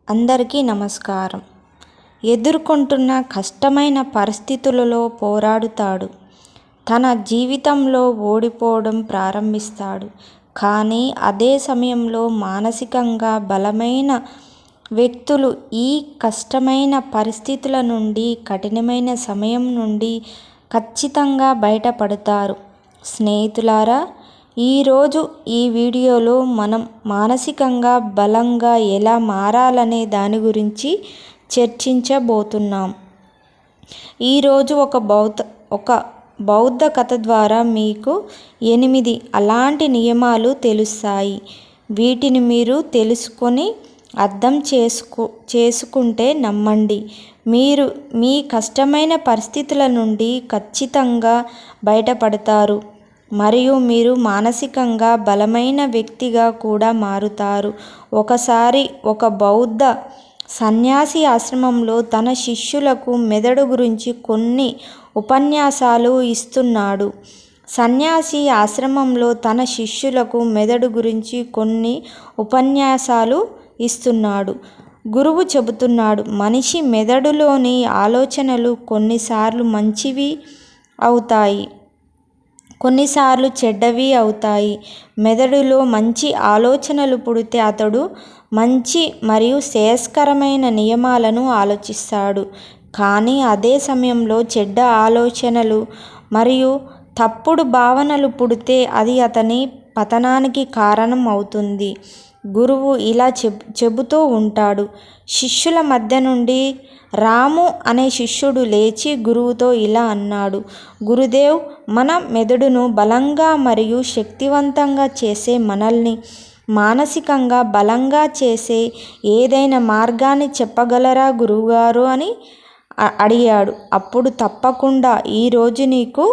అందరికీ నమస్కారం. ఎదుర్కొంటున్న కష్టమైన పరిస్థితులలో పోరాడుతాడు. తన జీవితంలో ఓడిపోవడం ప్రారంభిస్తాడు. కానీ అదే సమయంలో మానసికంగా బలమైన వ్యక్తులు ఈ కష్టమైన పరిస్థితుల నుండి, కఠినమైన సమయం నుండి ఖచ్చితంగా బయటపడతారు. స్నేహితులారా, ఈరోజు ఈ వీడియోలో మనం మానసికంగా బలంగా ఎలా మారాలనే దాని గురించి చర్చించబోతున్నాం. ఈరోజు ఒక బౌద్ధ కథ ద్వారా మీకు 8 అలాంటి నియమాలు తెలుస్తాయి. వీటిని మీరు తెలుసుకొని అర్థం చేసుకుంటే నమ్మండి, మీరు మీ కష్టమైన పరిస్థితుల నుండి ఖచ్చితంగా బయటపడతారు మరియు మీరు మానసికంగా బలమైన వ్యక్తిగా కూడా మారుతారు. ఒకసారి ఒక బౌద్ధ సన్యాసి ఆశ్రమంలో తన శిష్యులకు మెదడు గురించి కొన్ని ఉపన్యాసాలు ఇస్తున్నాడు. సన్యాసి ఆశ్రమంలో తన శిష్యులకు మెదడు గురించి కొన్ని ఉపన్యాసాలు ఇస్తున్నాడు. గురువు చెబుతున్నాడు, మనిషి మెదడులోని ఆలోచనలు కొన్నిసార్లు మంచివి అవుతాయి, కొన్నిసార్లు చెడ్డవి అవుతాయి. మెదడులో మంచి ఆలోచనలు పుడితే అతడు మంచి మరియు శ్రేయస్కరమైన నియమాలను ఆలోచిస్తాడు. కానీ అదే సమయంలో చెడ్డ ఆలోచనలు మరియు తప్పుడు భావనలు పుడితే అది అతని పతనానికి కారణం అవుతుంది. గురువు ఇలా చెబుతూ ఉంటాడు. శిష్యుల మధ్య నుండి రాము అనే శిష్యుడు లేచి గురువుతో ఇలా అన్నాడు, గురుదేవ్, మన మెదడును బలంగా మరియు శక్తివంతంగా చేసే, మనల్ని మానసికంగా బలంగా చేసే ఏదైనా మార్గాన్ని చెప్పగలరా గురువుగారు అని అడిగాడు. అప్పుడు తప్పకుండా, ఈరోజు నీకు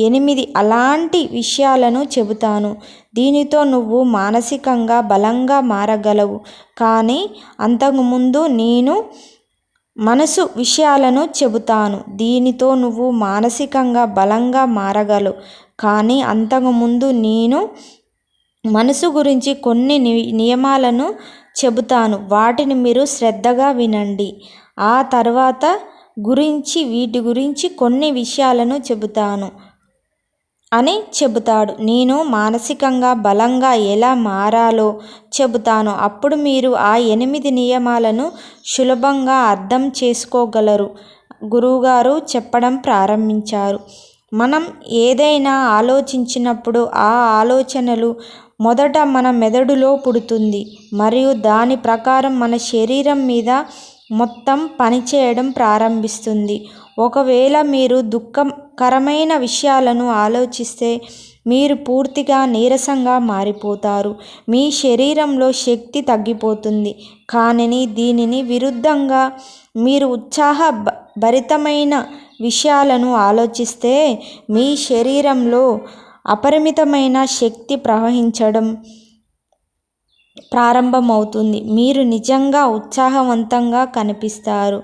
8 అలాంటి విషయాలను చెబుతాను. దీనితో నువ్వు మానసికంగా బలంగా మారగలవు. కానీ అంతకుముందు నేను మనసు విషయాలను చెబుతాను. దీనితో నువ్వు మానసికంగా బలంగా మారగలవు. కానీ అంతకుముందు నేను మనసు గురించి కొన్ని నియమాలను చెబుతాను. వాటిని మీరు శ్రద్ధగా వినండి. ఆ తర్వాత వీటి గురించి కొన్ని విషయాలను చెబుతాను అని చెబుతాడు. నేను మానసికంగా బలంగా ఎలా మారాలో చెబుతాను. అప్పుడు మీరు ఆ 8 నియమాలను సులభంగా అర్థం చేసుకోగలరు. గురువుగారు చెప్పడం ప్రారంభించారు. మనం ఏదైనా ఆలోచించినప్పుడు ఆ ఆలోచనలు మొదట మన మెదడులో పుడుతుంది మరియు దాని ప్రకారం మన శరీరం మీద మొత్తం పనిచేయడం ప్రారంభిస్తుంది. ఒకవేళ మీరు దుఃఖకరమైన విషయాలను ఆలోచిస్తే మీరు పూర్తిగా నీరసంగా మారిపోతారు. మీ శరీరంలో శక్తి తగ్గిపోతుంది. కానీ దీనికి విరుద్ధంగా మీరు ఉత్సాహభరితమైన విషయాలను ఆలోచిస్తే మీ శరీరంలో అపరిమితమైన శక్తి ప్రవహించడం ప్రారంభమవుతుంది. మీరు నిజంగా ఉత్సాహవంతంగా కనిపిస్తారు.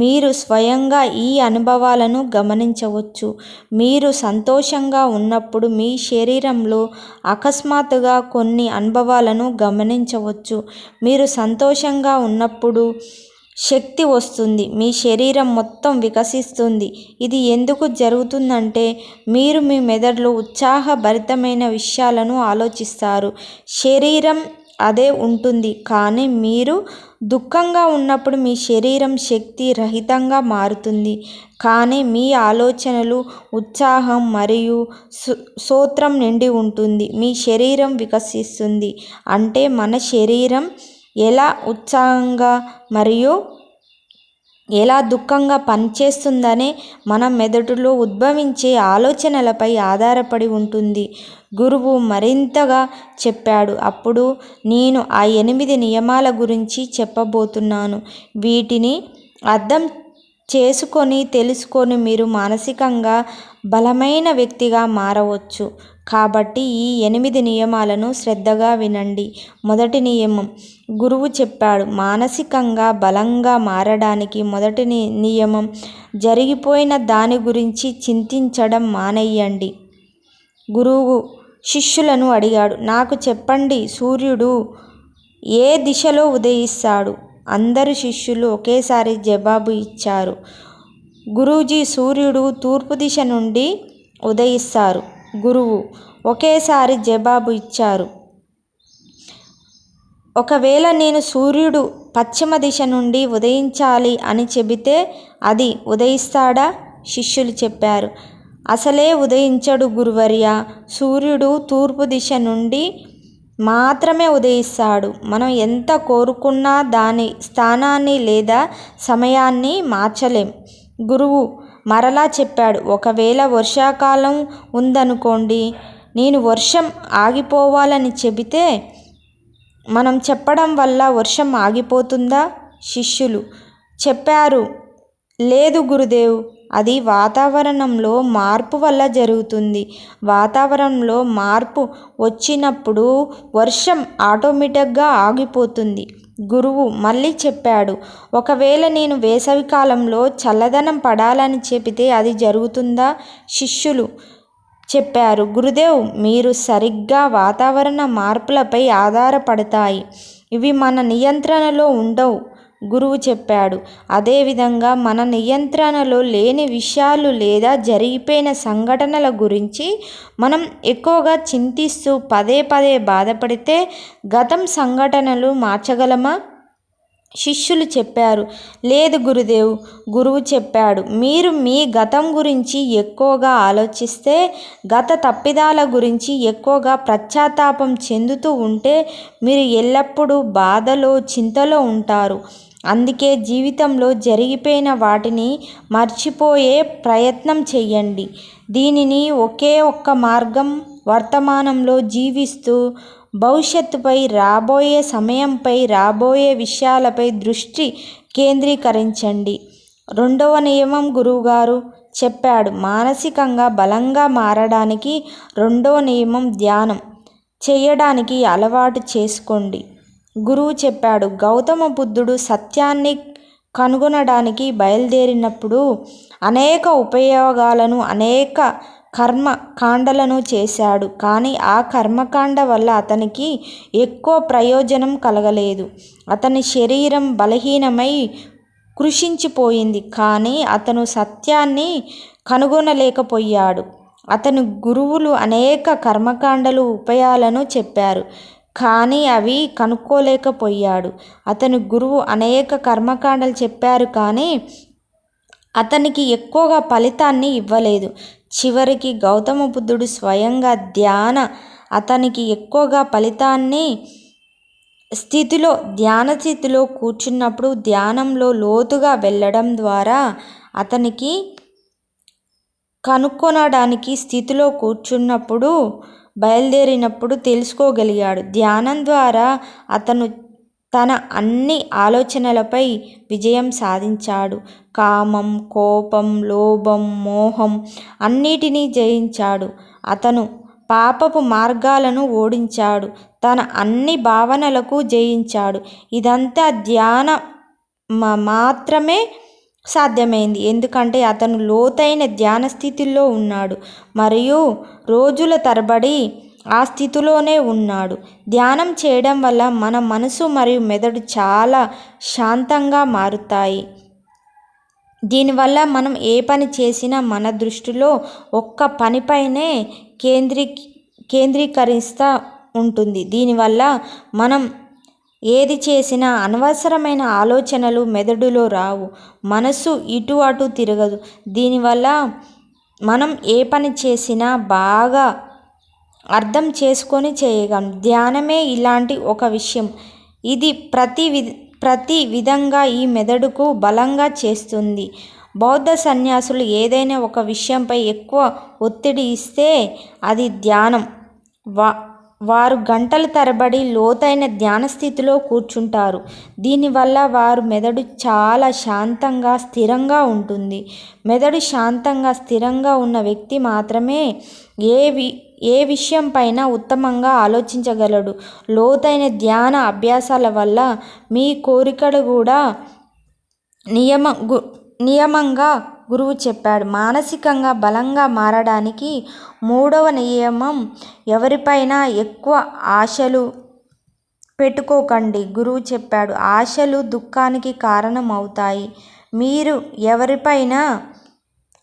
మీరు స్వయంగా ఈ అనుభవాలను గమనించవచ్చు. మీరు సంతోషంగా ఉన్నప్పుడు మీ శరీరంలో అకస్మాత్తుగా కొన్ని అనుభవాలను గమనించవచ్చు. మీరు సంతోషంగా ఉన్నప్పుడు శక్తి వస్తుంది, మీ శరీరం మొత్తం వికసిస్తుంది. ఇది ఎందుకు జరుగుతుందంటే మీరు మీ మెదడులో ఉత్సాహభరితమైన విషయాలను ఆలోచిస్తారు. శరీరం అదే ఉంటుంది. కానీ మీరు దుఃఖంగా ఉన్నప్పుడు మీ శరీరం శక్తి రహితంగా మారుతుంది. కానీ మీ ఆలోచనలు ఉత్సాహం మరియు స్తోత్రం నిండి ఉంటుంది. మీ శరీరం వికసిస్తుంది. అంటే మన శరీరం ఎలా ఉత్సాహంగా మరియు ఎలా దుఃఖంగా పనిచేస్తుందనే మన మెదడులో ఉద్భవించే ఆలోచనలపై ఆధారపడి ఉంటుంది. గురువు మరింతగా చెప్పాడు. అప్పుడు నేను ఆ 8 నియమాల గురించి చెప్పబోతున్నాను. వీటిని అర్థం తెలుసుకొని మీరు మానసికంగా బలమైన వ్యక్తిగా మారవచ్చు. కాబట్టి ఈ 8 నియమాలను శ్రద్ధగా వినండి. మొదటి నియమం, గురువు చెప్పాడు, మానసికంగా బలంగా మారడానికి మొదటి నియమం, జరిగిపోయిన దాని గురించి చింతించడం మానేయండి. గురువు శిష్యులను అడిగాడు, నాకు చెప్పండి, సూర్యుడు ఏ దిశలో ఉదయిస్తాడు? అందరు శిష్యులు ఒకేసారి జవాబు ఇచ్చారు. గురూజీ, సూర్యుడు తూర్పు దిశ నుండి ఉదయిస్తారు. గురువు ఒకేసారి జవాబు ఇచ్చారు. ఒకవేళ నేను సూర్యుడు పశ్చిమ దిశ నుండి ఉదయించాలి అని చెబితే అది ఉదయిస్తాడా? శిష్యులు చెప్పారు. అసలే ఉదయించడు గురువర్య. సూర్యుడు తూర్పు దిశ నుండి మాత్రమే ఉదయిస్తాడు. మనం ఎంత కోరుకున్నా దాని స్థానాన్ని లేదా సమయాన్ని మార్చలేం. గురువు మరలా చెప్పాడు. ఒకవేళ వర్షాకాలం ఉందనుకోండి, నేను వర్షం ఆగిపోవాలని చెబితే మనం చెప్పడం వల్ల వర్షం ఆగిపోతుందా? శిష్యులు చెప్పారు. లేదు గురుదేవ్, అది వాతావరణంలో మార్పు వల్ల జరుగుతుంది. వాతావరణంలో మార్పు వచ్చినప్పుడు వర్షం ఆటోమేటిక్గా ఆగిపోతుంది. గురువు మళ్ళీ చెప్పాడు. ఒకవేళ నేను వేసవికాలంలో చల్లదనం పడాలని చెబితే అది జరుగుతుందా? శిష్యులు చెప్పారు. గురుదేవ్, మీరు సరిగ్గా వాతావరణ మార్పులపై ఆధారపడతాయి. ఇవి మన నియంత్రణలో ఉండవు. గురువు చెప్పాడు. అదేవిధంగా మన నియంత్రణలో లేని విషయాలు లేదా జరిగిపోయిన సంఘటనల గురించి మనం ఎక్కువగా చింతిస్తూ పదే పదే బాధపడితే గతం సంఘటనలు మార్చగలమా? శిష్యులు చెప్పారు. లేదు గురుదేవ్. గురువు చెప్పాడు. మీరు మీ గతం గురించి ఎక్కువగా ఆలోచిస్తే, గత తప్పిదాల గురించి ఎక్కువగా పశ్చాత్తాపం చెందుతూ ఉంటే మీరు ఎల్లప్పుడూ బాధలో, చింతలో ఉంటారు. అందుకే జీవితంలో జరిగిపోయిన వాటిని మర్చిపోయే ప్రయత్నం చెయ్యండి. దీనిని ఒకే ఒక్క మార్గం. వర్తమానంలో జీవిస్తూ భవిష్యత్తుపై, రాబోయే సమయంపై, రాబోయే విషయాలపై దృష్టి కేంద్రీకరించండి. రెండవ నియమం గురువుగారు చెప్పాడు. మానసికంగా బలంగా మారడానికి రెండవ నియమం ధ్యానం చేయడానికి అలవాటు చేసుకోండి. గురువు చెప్పాడు. గౌతమ బుద్ధుడు సత్యాన్ని కనుగొనడానికి బయలుదేరినప్పుడు అనేక ఉపయోగాలను, అనేక కర్మకాండలను చేశాడు. కానీ ఆ కర్మకాండ వల్ల అతనికి ఎక్కువ ప్రయోజనం కలగలేదు. అతని శరీరం బలహీనమై కృషించిపోయింది. కానీ అతను సత్యాన్ని కనుగొనలేకపోయాడు. అతని గురువులు అనేక కర్మకాండలు, ఉపాయాలను చెప్పారు. కానీ అవి కనుక్కోలేకపోయాడు. అతని గురువు అనేక కర్మకాండలు చెప్పారు కానీ అతనికి ఎక్కువగా ఫలితాన్ని ఇవ్వలేదు. చివరికి గౌతమ బుద్ధుడు స్వయంగా అతనికి ఎక్కువగా ఫలితాన్ని ధ్యాన స్థితిలో కూర్చున్నప్పుడు, ధ్యానంలో లోతుగా వెళ్ళడం ద్వారా అతనికి కనుక్కొనడానికి స్థితిలో కూర్చున్నప్పుడు బయలుదేరినప్పుడు తెలుసుకోగలిగాడు. ధ్యానం ద్వారా అతను తన అన్ని ఆలోచనలపై విజయం సాధించాడు. కామం, కోపం, లోభం, మోహం అన్నిటినీ జయించాడు. అతను పాపపు మార్గాలను ఓడించాడు. తన అన్ని భావనలకు జయించాడు. ఇదంతా ధ్యాన మాత్రమే సాధ్యమైంది. ఎందుకంటే అతను లోతైన ధ్యాన స్థితిలో ఉన్నాడు మరియు రోజుల తరబడి ఆ స్థితిలోనే ఉన్నాడు. ధ్యానం చేయడం వల్ల మన మనసు మరియు మెదడు చాలా శాంతంగా మారుతాయి. దీనివల్ల మనం ఏ పని చేసినా మన దృష్టిలో ఒక్క పనిపైనే కేంద్రీకరిస్తూ ఉంటుంది. దీనివల్ల మనం ఏది చేసినా అనవసరమైన ఆలోచనలు మెదడులో రావు. మనసు ఇటు అటు తిరగదు. దీనివల్ల మనం ఏ పని చేసినా బాగా అర్థం చేసుకొని చేయగలం. ధ్యానమే ఇలాంటి ఒక విషయం. ఇది ప్రతి విధంగా ఈ మెదడుకు బలంగా చేస్తుంది. బౌద్ధ సన్యాసులు ఏదైనా ఒక విషయంపై ఎక్కువ ఒత్తిడి ఇస్తే అది ధ్యానం. వారు గంటల తరబడి లోతైన ధ్యాన స్థితిలో కూర్చుంటారు. దీనివల్ల వారు మెదడు చాలా శాంతంగా, స్థిరంగా ఉంటుంది. మెదడు శాంతంగా, స్థిరంగా ఉన్న వ్యక్తి మాత్రమే ఏ విషయంపైన ఉత్తమంగా ఆలోచించగలడు. లోతైన ధ్యాన అభ్యాసాల వల్ల మీ కోరికలు కూడా నియమంగా గురువు చెప్పాడు. మానసికంగా బలంగా మారడానికి మూడవ నియమం ఎవరిపైనా ఎక్కువ ఆశలు పెట్టుకోకండి. గురువు చెప్పాడు, ఆశలు దుఃఖానికి కారణం అవుతాయి. మీరు ఎవరిపైన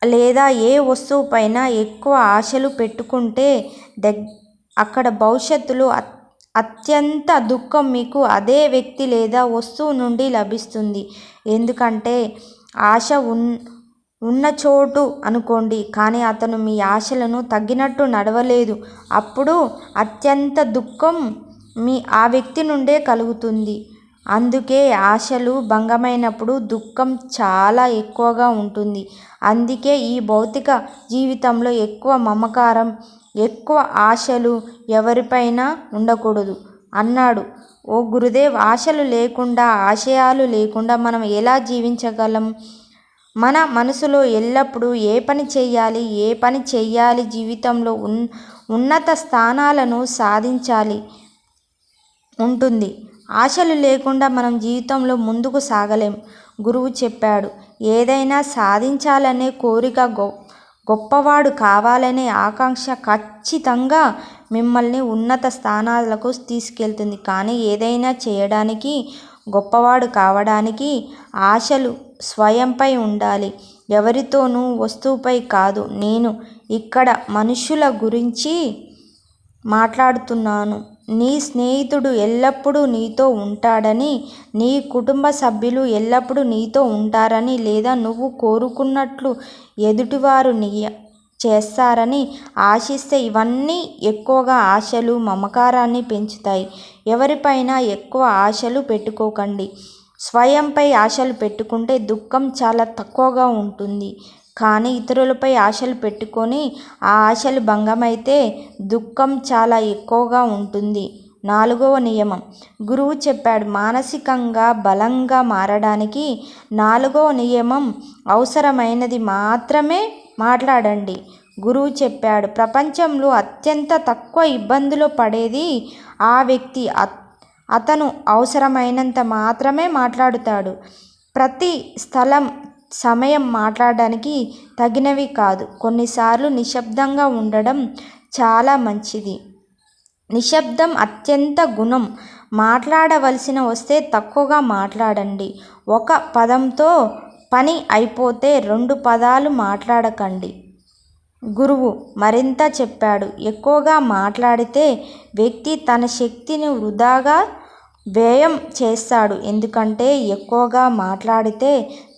లేదా ఏ వస్తువుపైన ఎక్కువ ఆశలు పెట్టుకుంటే అక్కడ భవిష్యత్తులో అత్యంత దుఃఖం మీకు అదే వ్యక్తి లేదా వస్తువు నుండి లభిస్తుంది. ఎందుకంటే ఆశ ఉన్న చోటు అనుకోండి, కానీ అతను మీ ఆశలను తగ్గినట్టు నడవలేదు. అప్పుడు అత్యంత దుఃఖం ఆ వ్యక్తి నుండే కలుగుతుంది. అందుకే ఆశలు భంగమైనప్పుడు దుఃఖం చాలా ఎక్కువగా ఉంటుంది. అందుకే ఈ భౌతిక జీవితంలో ఎక్కువ మమకారం, ఎక్కువ ఆశలు ఎవరిపైనా ఉండకూడదు అన్నాడు. ఓ గురుదేవ్, ఆశలు లేకుండా, ఆశయాలు లేకుండా మనం ఎలా జీవించగలం? మన మనసులో ఎల్లప్పుడూ ఏ పని చెయ్యాలి, జీవితంలో ఉన్నత స్థానాలను సాధించాలి ఉంటుంది. ఆశలు లేకుండా మనం జీవితంలో ముందుకు సాగలేం. గురువు చెప్పాడు, ఏదైనా సాధించాలనే కోరిక, గొప్పవాడు కావాలనే ఆకాంక్ష ఖచ్చితంగా మిమ్మల్ని ఉన్నత స్థానాలకు తీసుకెళ్తుంది. కానీ ఏదైనా చేయడానికి, గొప్పవాడు కావడానికి ఆశలు స్వయంపై ఉండాలి, ఎవరితోనూ, వస్తువుపై కాదు. నేను ఇక్కడ మనుషుల గురించి మాట్లాడుతున్నాను. నీ స్నేహితుడు ఎల్లప్పుడూ నీతో ఉంటాడని, నీ కుటుంబ సభ్యులు ఎల్లప్పుడూ నీతో ఉంటారని, లేదా నువ్వు కోరుకున్నట్లు ఎదుటివారు చేస్తారని ఆశిస్తే ఇవన్నీ ఎక్కువగా ఆశలు, మమకారాన్ని పెంచుతాయి. ఎవరిపైనా ఎక్కువ ఆశలు పెట్టుకోకండి. స్వయంపై ఆశలు పెట్టుకుంటే దుఃఖం చాలా తక్కువగా ఉంటుంది. కానీ ఇతరులపై ఆశలు పెట్టుకొని ఆ ఆశలు భంగమైతే దుఃఖం చాలా ఎక్కువగా ఉంటుంది. 4వ నియమం. గురువు చెప్పాడు, మానసికంగా బలంగా మారడానికి 4వ నియమం, అవసరమైనది మాత్రమే మాట్లాడండి. గురువు చెప్పాడు, ప్రపంచంలో అత్యంత తక్కువ ఇబ్బందులు పడేది ఆ వ్యక్తి. అతను అవసరమైనంత మాత్రమే మాట్లాడుతాడు. ప్రతి సమయం మాట్లాడడానికి తగినవి కాదు. కొన్నిసార్లు నిశ్శబ్దంగా ఉండడం చాలా మంచిది. నిశ్శబ్దం అత్యంత గుణం. మాట్లాడవలసిన వస్తే తక్కువగా మాట్లాడండి. ఒక పదంతో పని అయిపోతే 2 పదాలు మాట్లాడకండి. గురువు మరింత చెప్పాడు, ఎక్కువగా మాట్లాడితే వ్యక్తి తన శక్తిని వృధాగా వ్యయం చేస్తాడు. ఎందుకంటే ఎక్కువగా మాట్లాడితే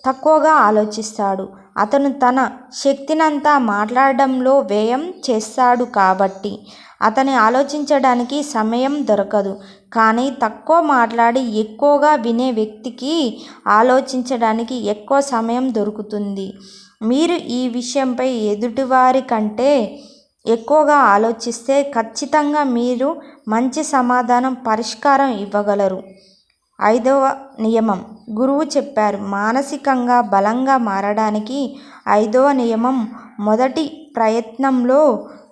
తక్కువగా ఆలోచిస్తాడు. అతను తన శక్తినంతా మాట్లాడడంలో వ్యయం చేస్తాడు. కాబట్టి అతని ఆలోచించడానికి సమయం దొరకదు. కానీ తక్కువ మాట్లాడి ఎక్కువగా వినే వ్యక్తికి ఆలోచించడానికి ఎక్కువ సమయం దొరుకుతుంది. మీరు ఈ విషయంపై ఎదుటివారి కంటే ఎక్కువగా ఆలోచిస్తే ఖచ్చితంగా మీరు మంచి సమాధానం, పరిష్కారం ఇవ్వగలరు. 5వ నియమం. గురువు చెప్పారు, మానసికంగా బలంగా మారడానికి 5వ నియమం, మొదటి ప్రయత్నంలో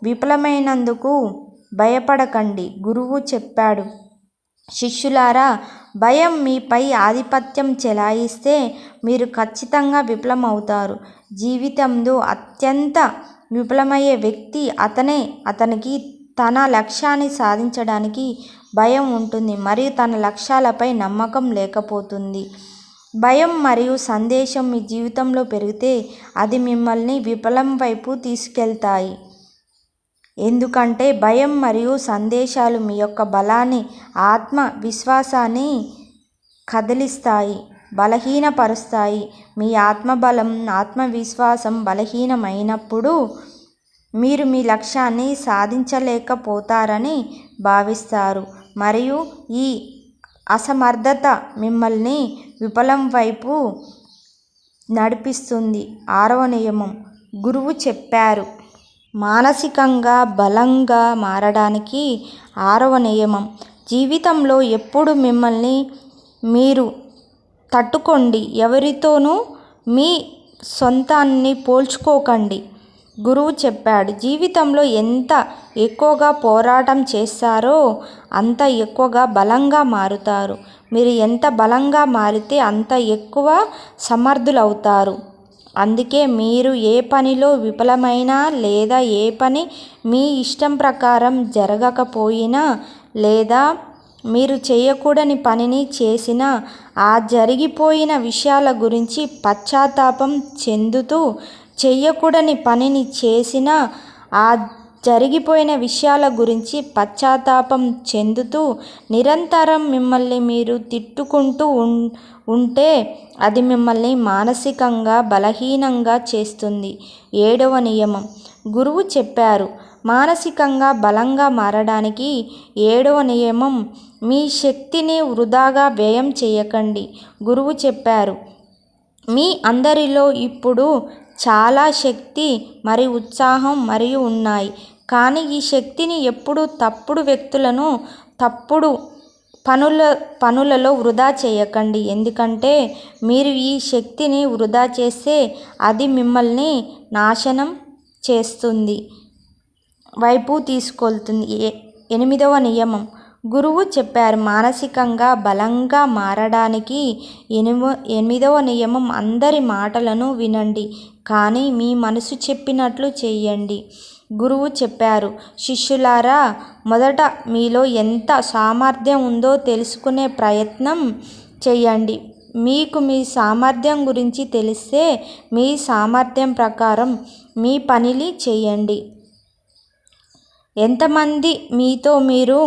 విఫలమైనందుకు భయపడకండి. గురువు చెప్పాడు, శిష్యులారా, భయం మీపై ఆధిపత్యం చెలాయిస్తే మీరు ఖచ్చితంగా విఫలమవుతారు. జీవితంలో అత్యంత విఫలమయ్యే వ్యక్తి అతనే. అతనికి తన లక్ష్యాన్ని సాధించడానికి భయం ఉంటుంది మరియు తన లక్ష్యాలపై నమ్మకం లేకపోతుంది. భయం మరియు సందేశం మీ జీవితంలో పెరిగితే అది మిమ్మల్ని విఫలం వైపు తీసుకెళ్తాయి. ఎందుకంటే భయం మరియు సందేశాలు మీ యొక్క బలాన్ని, ఆత్మవిశ్వాసాన్ని కదిలిస్తాయి, బలహీనపరుస్తాయి. మీ ఆత్మబలం, ఆత్మవిశ్వాసం బలహీనమైనప్పుడు మీరు మీ లక్ష్యాన్ని సాధించలేకపోతారని భావిస్తారు మరియు ఈ అసమర్థత మిమ్మల్ని విఫలం వైపు నడిపిస్తుంది. 6వ నియమం. గురువు చెప్పారు, మానసికంగా బలంగా మారడానికి 6వ నియమం, జీవితంలో ఎప్పుడు మిమ్మల్ని మీరు తట్టుకోండి. ఎవరితోనూ మీ సొంతాన్ని పోల్చుకోకండి. గురువు చెప్పాడు, జీవితంలో ఎంత ఎక్కువగా పోరాటం చేస్తారో అంత ఎక్కువగా బలంగా మారుతారు. మీరు ఎంత బలంగా మారితే అంత ఎక్కువ సమర్థులవుతారు. అందుకే మీరు ఏ పనిలో విఫలమైనా లేదా ఏ పని మీ ఇష్టం ప్రకారం జరగకపోయినా లేదా మీరు చేయకూడని పనిని చేసినా ఆ జరిగిపోయిన విషయాల గురించి పశ్చాత్తాపం చెందుతూ చెయ్యకూడని పనిని చేసినా ఆ జరిగిపోయిన విషయాల గురించి పశ్చాత్తాపం చెందుతూ నిరంతరం మిమ్మల్ని మీరు తిట్టుకుంటూ ఉంటే అది మిమ్మల్ని మానసికంగా బలహీనంగా చేస్తుంది. 7వ నియమం గురువు చెప్పారు. మానసికంగా బలంగా మారడానికి 7వ నియమం మీ శక్తిని వృధాగా వ్యయం చేయకండి. గురువు చెప్పారు, మీ అందరిలో ఇప్పుడు చాలా శక్తి మరియు ఉత్సాహం మరియు ఉన్నాయి. కానీ ఈ శక్తిని ఎప్పుడూ తప్పుడు వ్యక్తులను తప్పుడు పనులలో వృధా చేయకండి. ఎందుకంటే మీరు ఈ శక్తిని వృధా చేస్తే అది మిమ్మల్ని నాశనం చేస్తుంది వైపు తీసుకెళ్తుంది. 8వ నియమం గురువు చెప్పారు. మానసికంగా బలంగా మారడానికి 8వ నియమం అందరి మాటలను వినండి, కానీ మీ మనసు చెప్పినట్లు చేయండి. గురువు చెప్పారు, శిష్యులారా, మొదట మీలో ఎంత సామర్థ్యం ఉందో తెలుసుకునే ప్రయత్నం చేయండి. మీకు మీ సామర్థ్యం గురించి తెలిస్తే మీ సామర్థ్యం ప్రకారం మీ పనిని చేయండి. ఎంతమంది మీతో మీరు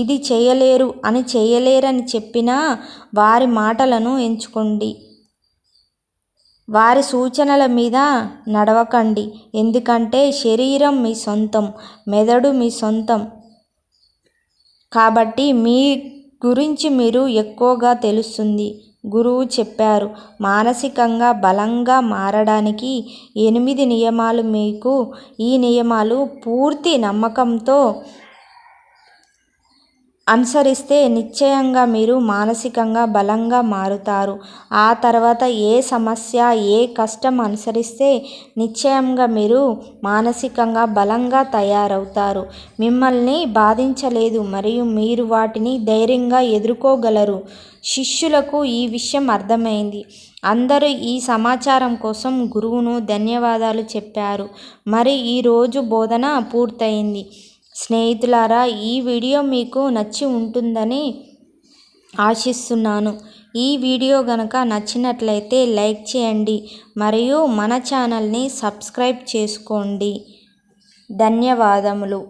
ఇది చేయలేరు అని చేయలేరని చెప్పినా వారి మాటలను ఎంచుకోండి. వారి సూచనల మీద నడవకండి. ఎందుకంటే శరీరం మీ సొంతం, మెదడు మీ సొంతం. కాబట్టి మీ గురించి మీరు ఎక్కువగా తెలుస్తుంది. గురువు చెప్పారు, మానసికంగా బలంగా మారడానికి 8 నియమాలు. మీకు ఈ నియమాలు పూర్తి నమ్మకంతో అనుసరిస్తే నిశ్చయంగా మీరు మానసికంగా బలంగా మారుతారు. ఆ తర్వాత ఏ సమస్య, ఏ కష్టం అనుసరిస్తే నిశ్చయంగా మీరు మానసికంగా బలంగా తయారవుతారు. మిమ్మల్ని బాధించలేదు మరియు మీరు వాటిని ధైర్యంగా ఎదుర్కోగలరు. శిష్యులకు ఈ విషయం అర్థమైంది. అందరూ ఈ సమాచారం కోసం గురువును ధన్యవాదాలు చెప్పారు. మరి ఈరోజు బోధన పూర్తయింది. స్నేహితులారా, ఈ వీడియో మీకు నచ్చి ఉంటుందని ఆశిస్తున్నాను. ఈ వీడియో గనక నచ్చినట్లయితే లైక్ చేయండి మరియు మన ఛానల్ని సబ్స్క్రైబ్ చేసుకోండి. ధన్యవాదములు.